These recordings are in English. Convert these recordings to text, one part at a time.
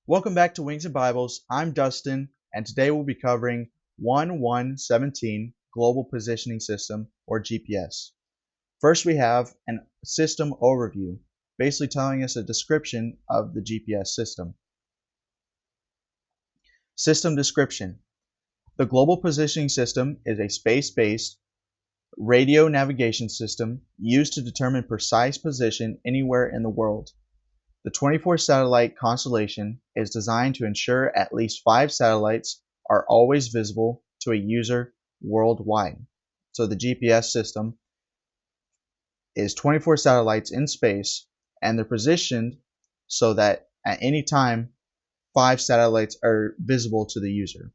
Welcome back to Wings and Bibles. I'm Dustin, and today we'll be covering 1117 Global Positioning System, or GPS. First, we have a system overview, basically telling us a description of the GPS system. System description. The Global Positioning System is a space-based radio navigation system used to determine precise position anywhere in the world. The 24 satellite constellation is designed to ensure at least 5 satellites are always visible to a user worldwide. So the GPS system is 24 satellites in space, and they're positioned so that at any time 5 satellites are visible to the user.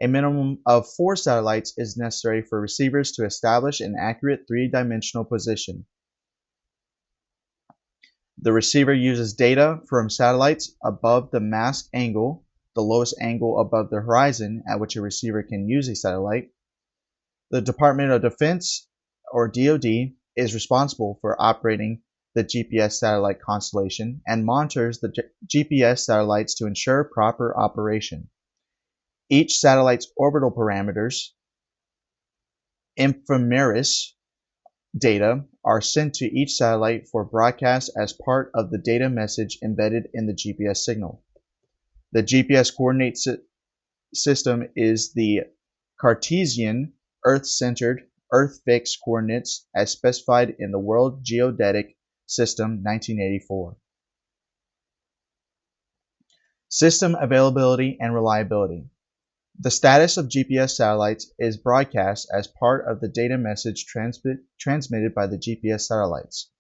A minimum of 4 satellites is necessary for receivers to establish an accurate 3-dimensional position. The receiver uses data from satellites above the mast angle, the lowest angle above the horizon at which a receiver can use a satellite. The Department of Defense, or DoD, is responsible for operating the GPS satellite constellation and monitors the GPS satellites to ensure proper operation. Each satellite's orbital parameters, ephemeris data, are sent to each satellite for broadcast as part of the data message embedded in the GPS signal. The GPS coordinate system is the Cartesian, Earth-centered, Earth-fixed coordinates as specified in the World Geodetic System 1984. System availability and reliability. The status of GPS satellites is broadcast as part of the data message transmitted by the GPS satellites.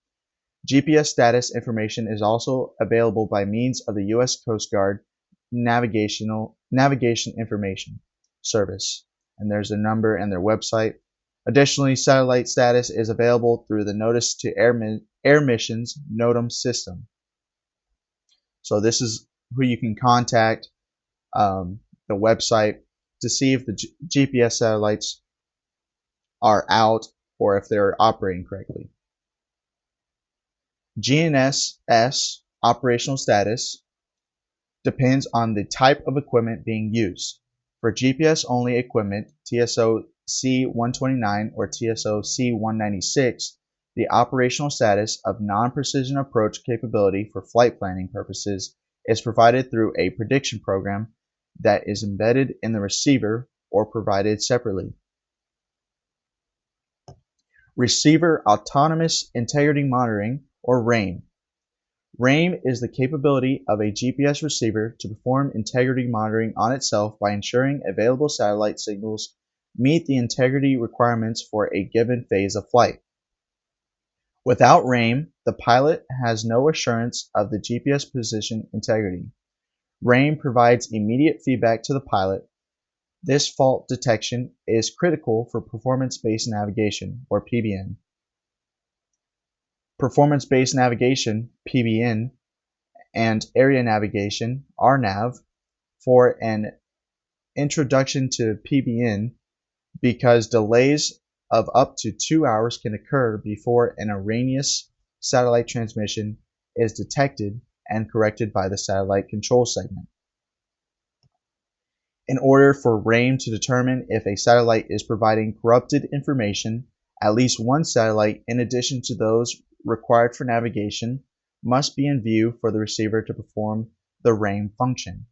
GPS status information is also available by means of the U.S. Coast Guard Navigation Information Service, and there's a number and their website. Additionally, satellite status is available through the Notice to Air Missions NOTAM system. So this is who you can contact, the website, to see if the GPS satellites are out or if they're operating correctly. GNSS operational status depends on the type of equipment being used. For GPS-only equipment, TSO C-129 or TSO C-196, the operational status of non-precision approach capability for flight planning purposes is provided through a prediction program that is embedded in the receiver or provided separately. Receiver Autonomous Integrity Monitoring, or RAIM. RAIM is the capability of a GPS receiver to perform integrity monitoring on itself by ensuring available satellite signals meet the integrity requirements for a given phase of flight. Without RAIM, the pilot has no assurance of the GPS position integrity. RAIM provides immediate feedback to the pilot. This fault detection is critical for performance-based navigation, or PBN. Performance-based navigation, PBN, and area navigation, RNAV, for an introduction to PBN because delays of up to 2 hours can occur before an erroneous satellite transmission is detected and corrected by the satellite control segment. In order for RAIM to determine if a satellite is providing corrupted information, at least one satellite, in addition to those required for navigation, must be in view for the receiver to perform the RAIM function.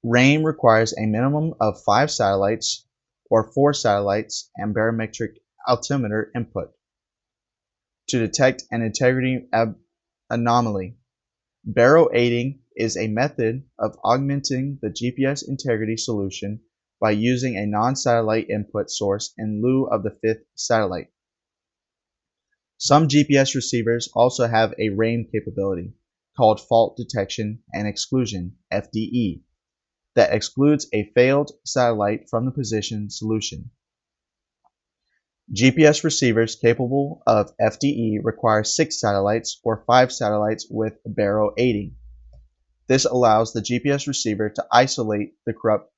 RAIM requires a minimum of 5 satellites or 4 satellites and barometric altimeter input to detect an integrity anomaly. Baro aiding is a method of augmenting the GPS integrity solution by using a non-satellite input source in lieu of the 5th satellite. Some GPS receivers also have a RAIM capability called Fault Detection and Exclusion, FDE, that excludes a failed satellite from the position solution. GPS receivers capable of FDE require 6 satellites or 5 satellites with baro aiding. This allows the GPS receiver to isolate the corrupt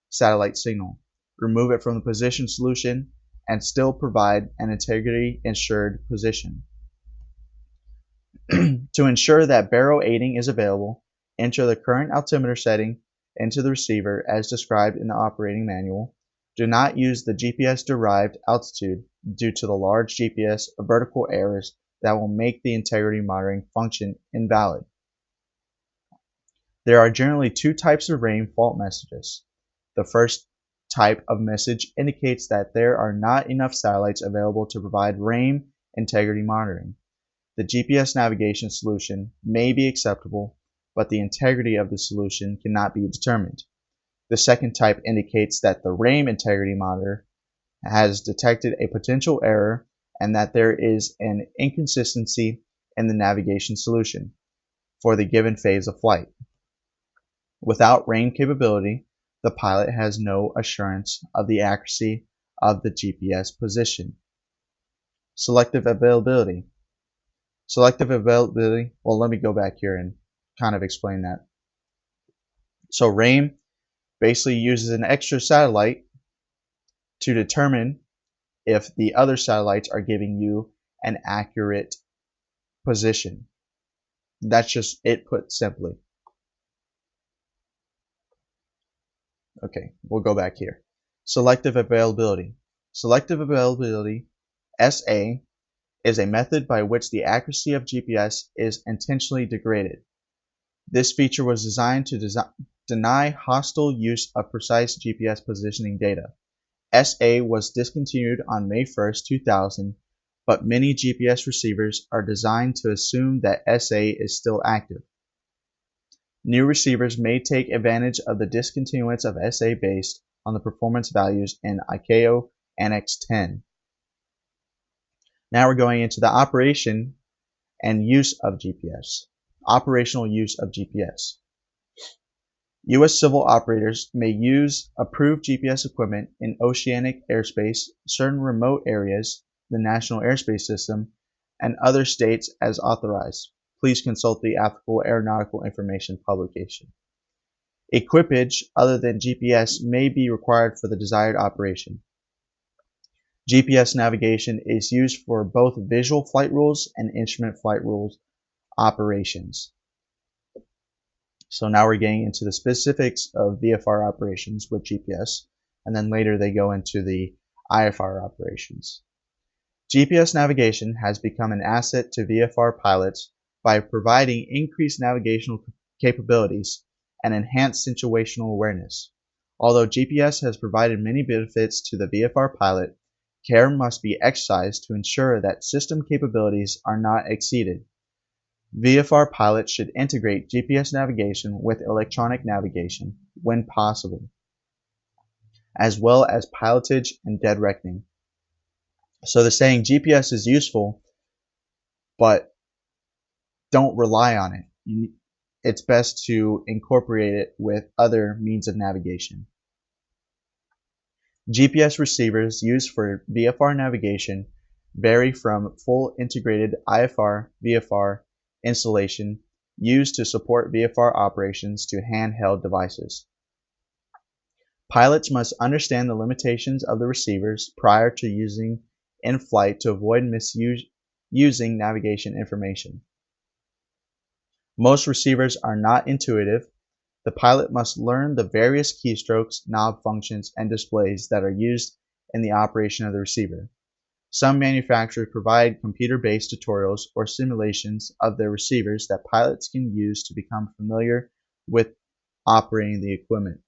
satellite signal, remove it from the position solution, and still provide an integrity-ensured position. To ensure that baro aiding is available, Enter the current altimeter setting into the receiver as described in the operating manual. Do not use the GPS-derived altitude due to the large GPS vertical errors that will make the integrity monitoring function invalid. There are generally two types of RAIN fault messages. The first type of message indicates that there are not enough satellites available to provide RAIN integrity monitoring. The GPS navigation solution may be acceptable, but the integrity of the solution cannot be determined. The second type indicates that the RAIN integrity monitor has detected a potential error and that there is an inconsistency in the navigation solution for the given phase of flight. Without RAIN capability, the pilot has no assurance of the accuracy of the GPS position. Selective availability. Selective availability, well, let me go back here and kind of explain that. So RAIN basically uses an extra satellite to determine if the other satellites are giving you an accurate position. That's just it put simply. Okay, we'll go back here. Selective availability. Selective availability, SA, is a method by which the accuracy of GPS is intentionally degraded. This feature was designed to deny hostile use of precise GPS positioning data. SA was discontinued on May 1st, 2000, but many GPS receivers are designed to assume that SA is still active. New receivers may take advantage of the discontinuance of SA based on the performance values in ICAO Annex 10. Now we're going into the operation and use of GPS. Operational use of GPS. U.S. civil operators may use approved GPS equipment in oceanic airspace, certain remote areas, the National Airspace System, and other states as authorized. Please consult the applicable aeronautical information publication. Equipage other than GPS may be required for the desired operation. GPS navigation is used for both visual flight rules and instrument flight rules operations. So now we're getting into the specifics of VFR operations with GPS, and then later they go into the IFR operations. GPS navigation has become an asset to VFR pilots by providing increased navigational capabilities and enhanced situational awareness. Although GPS has provided many benefits to the VFR pilot, care must be exercised to ensure that system capabilities are not exceeded. VFR pilots should integrate GPS navigation with electronic navigation when possible, as well as pilotage and dead reckoning. So they're saying GPS is useful, but don't rely on it. It's best to incorporate it with other means of navigation. GPS receivers used for VFR navigation vary from full integrated IFR, VFR installation used to support VFR operations to handheld devices. Pilots must understand the limitations of the receivers prior to using in flight to avoid misusing navigation information. Most receivers are not intuitive. The pilot must learn the various keystrokes, knob functions, and displays that are used in the operation of the receiver. Some manufacturers provide computer-based tutorials or simulations of their receivers that pilots can use to become familiar with operating the equipment.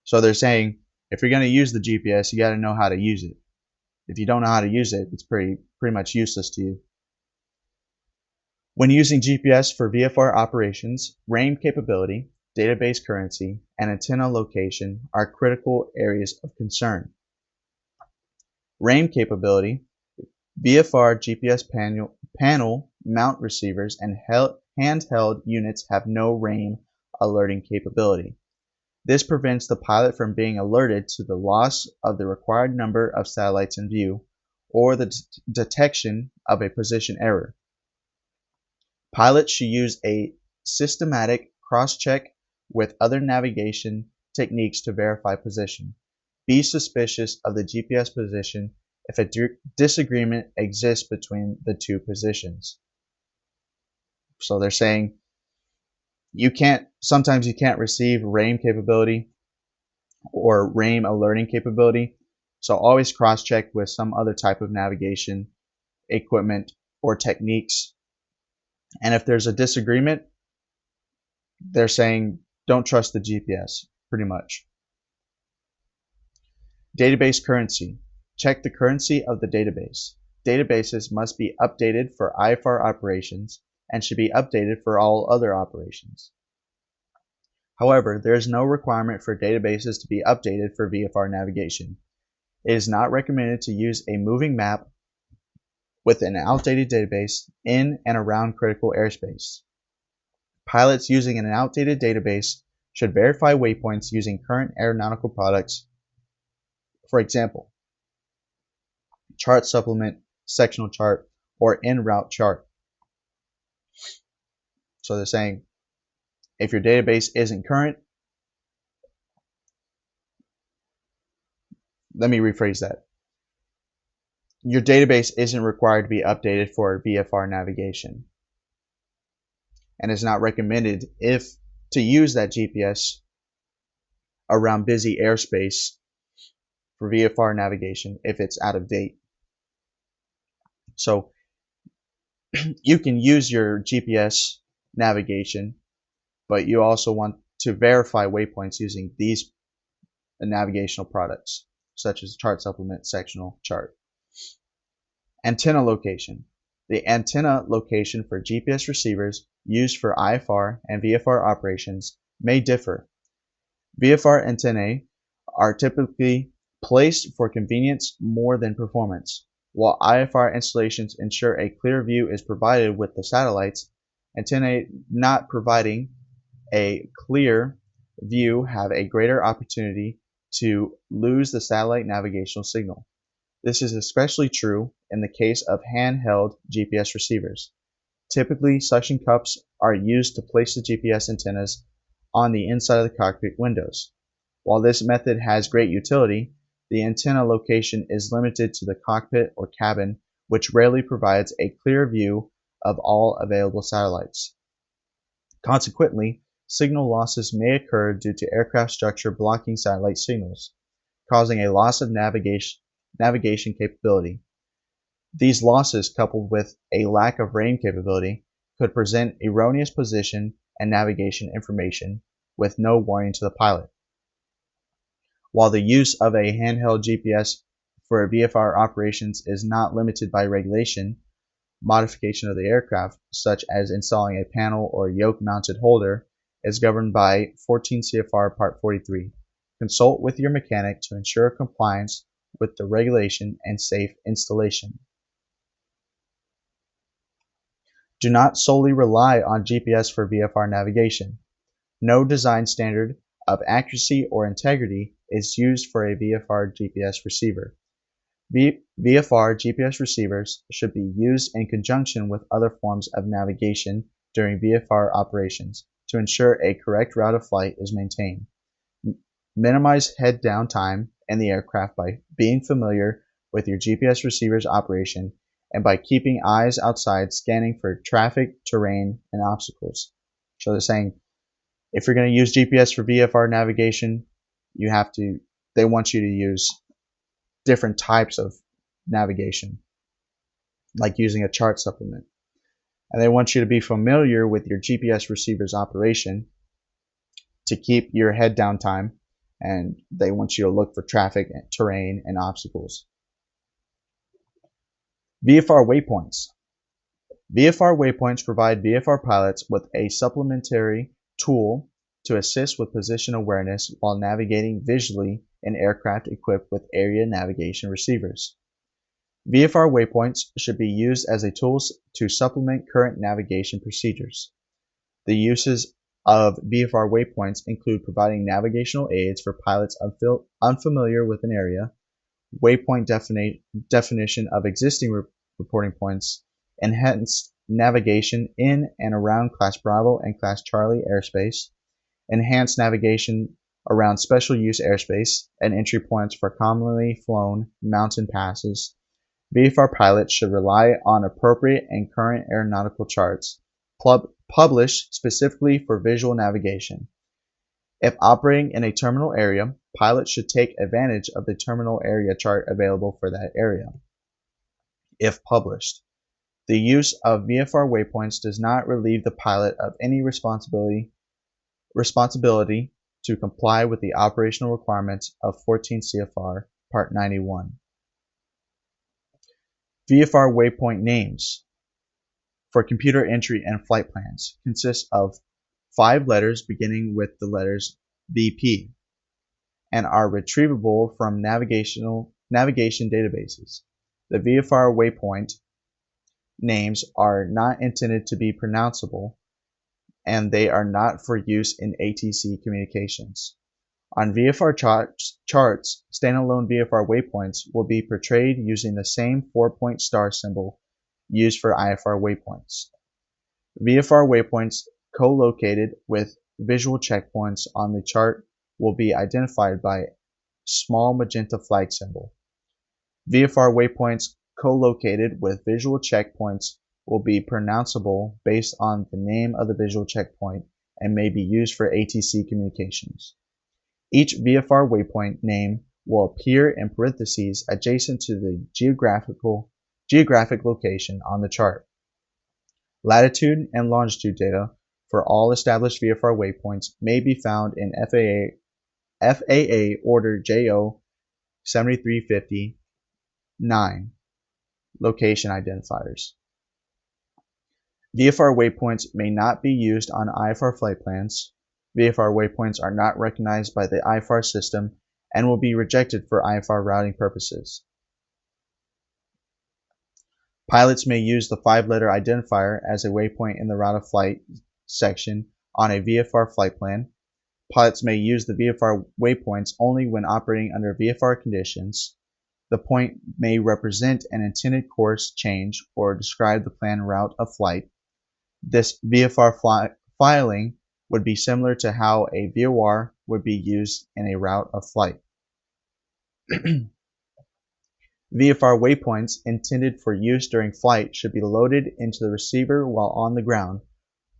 So they're saying, if you're going to use the GPS, you got to know how to use it. If you don't know how to use it, it's pretty much useless to you. When using GPS for VFR operations, RAIN capability, database currency, and antenna location are critical areas of concern. RAIN capability, VFR GPS panel mount receivers and handheld units have no RAIN alerting capability. This prevents the pilot from being alerted to the loss of the required number of satellites in view or the detection of a position error. Pilots should use a systematic cross-check with other navigation techniques to verify position. Be suspicious of the GPS position if a disagreement exists between the two positions. So they're saying Sometimes you can't receive RAIM capability or RAIM alerting capability. So always cross-check with some other type of navigation equipment or techniques. And if there's a disagreement, they're saying don't trust the GPS, pretty much. Database currency. Check the currency of the database. Databases must be updated for IFR operations and should be updated for all other operations. However, there is no requirement for databases to be updated for VFR navigation. It is not recommended to use a moving map with an outdated database in and around critical airspace. Pilots using an outdated database should verify waypoints using current aeronautical products. For example, chart supplement, sectional chart, or en route chart. So they're saying if your database isn't current, let me rephrase that. Your database isn't required to be updated for VFR navigation, and it's not recommended to use that GPS around busy airspace for VFR navigation if it's out of date. So you can use your GPS navigation, but you also want to verify waypoints using these navigational products, such as chart supplement, sectional chart. Antenna location. The antenna location for GPS receivers used for IFR and VFR operations may differ. VFR antennae are typically placed for convenience more than performance. While IFR installations ensure a clear view is provided with the satellites, antennae not providing a clear view have a greater opportunity to lose the satellite navigational signal. This is especially true in the case of handheld GPS receivers. Typically, suction cups are used to place the GPS antennas on the inside of the cockpit windows. While this method has great utility, the antenna location is limited to the cockpit or cabin, which rarely provides a clear view of all available satellites. Consequently, signal losses may occur due to aircraft structure blocking satellite signals, causing a loss of navigation capability. These losses, coupled with a lack of RAIM capability, could present erroneous position and navigation information with no warning to the pilot. While the use of a handheld GPS for VFR operations is not limited by regulation, modification of the aircraft, such as installing a panel or yoke-mounted holder, is governed by 14 CFR Part 43. Consult with your mechanic to ensure compliance with the regulation and safe installation. Do not solely rely on GPS for VFR navigation. No design standard of accuracy or integrity is used for a VFR GPS receiver. VFR GPS receivers should be used in conjunction with other forms of navigation during VFR operations to ensure a correct route of flight is maintained. Minimize head down time in the aircraft by being familiar with your GPS receiver's operation and by keeping eyes outside scanning for traffic, terrain, and obstacles. So they're saying if you're going to use GPS for VFR navigation, they want you to use different types of navigation, like using a chart supplement. And they want you to be familiar with your GPS receiver's operation to keep your head down time, and they want you to look for traffic, terrain, and obstacles. VFR waypoints. VFR waypoints provide VFR pilots with a supplementary tool to assist with position awareness while navigating visually in aircraft equipped with area navigation receivers. VFR waypoints should be used as a tool to supplement current navigation procedures. The uses of VFR waypoints include providing navigational aids for pilots unfamiliar with an area, waypoint definition of existing reporting points, enhanced navigation in and around Class Bravo and Class Charlie airspace, enhanced navigation around special use airspace and entry points for commonly flown mountain passes. VFR pilots should rely on appropriate and current aeronautical charts published specifically for visual navigation. If operating in a terminal area, pilots should take advantage of the terminal area chart available for that area. If published, the use of VFR waypoints does not relieve the pilot of any responsibility to comply with the operational requirements of 14 CFR Part 91. VFR waypoint names for computer entry and flight plans consist of 5 letters beginning with the letters VP and are retrievable from navigation databases. The VFR waypoint names are not intended to be pronounceable, and they are not for use in ATC communications. On VFR charts, standalone VFR waypoints will be portrayed using the same 4-point star symbol used for IFR waypoints. VFR waypoints co-located with visual checkpoints on the chart will be identified by small magenta flag symbol. VFR waypoints co-located with visual checkpoints will be pronounceable based on the name of the visual checkpoint and may be used for ATC communications. Each VFR waypoint name will appear in parentheses adjacent to the geographic location on the chart. Latitude and longitude data for all established VFR waypoints may be found in FAA Order JO 7350-9 location identifiers. VFR waypoints may not be used on IFR flight plans. VFR waypoints are not recognized by the IFR system and will be rejected for IFR routing purposes. Pilots may use the 5-letter identifier as a waypoint in the route of flight section on a VFR flight plan. Pilots may use the VFR waypoints only when operating under VFR conditions. The point may represent an intended course change or describe the planned route of flight. This VFR filing would be similar to how a VOR would be used in a route of flight. VFR waypoints intended for use during flight should be loaded into the receiver while on the ground.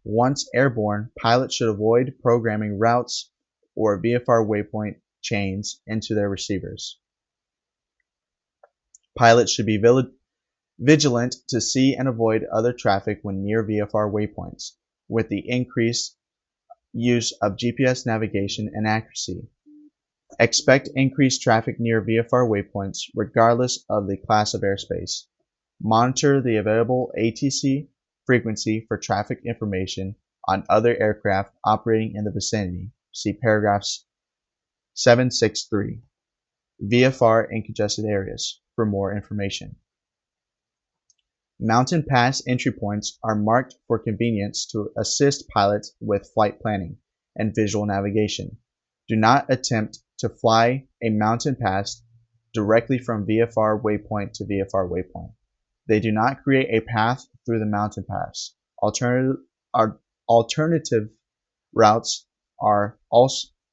Once airborne, pilots should avoid programming routes or VFR waypoint chains into their receivers. Pilots should be vigilant to see and avoid other traffic when near VFR waypoints, with the increased use of GPS navigation and accuracy. Expect increased traffic near VFR waypoints regardless of the class of airspace. Monitor the available ATC frequency for traffic information on other aircraft operating in the vicinity. See paragraphs 763. VFR in congested areas for more information. Mountain pass entry points are marked for convenience to assist pilots with flight planning and visual navigation. Do not attempt to fly a mountain pass directly from VFR waypoint to VFR waypoint. They do not create a path through the mountain pass. Alternative routes are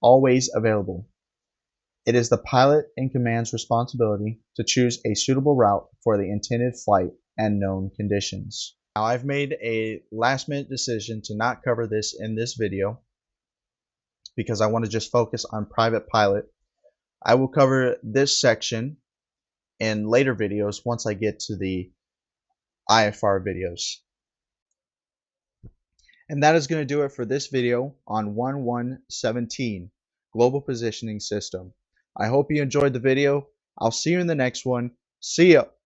always available. It is the pilot in command's responsibility to choose a suitable route for the intended flight and known conditions. Now, I've made a last-minute decision to not cover this in this video because I want to just focus on private pilot. I will cover this section in later videos once I get to the IFR videos. And that is going to do it for this video on 1117 Global Positioning System. I hope you enjoyed the video. I'll see you in the next one. See ya!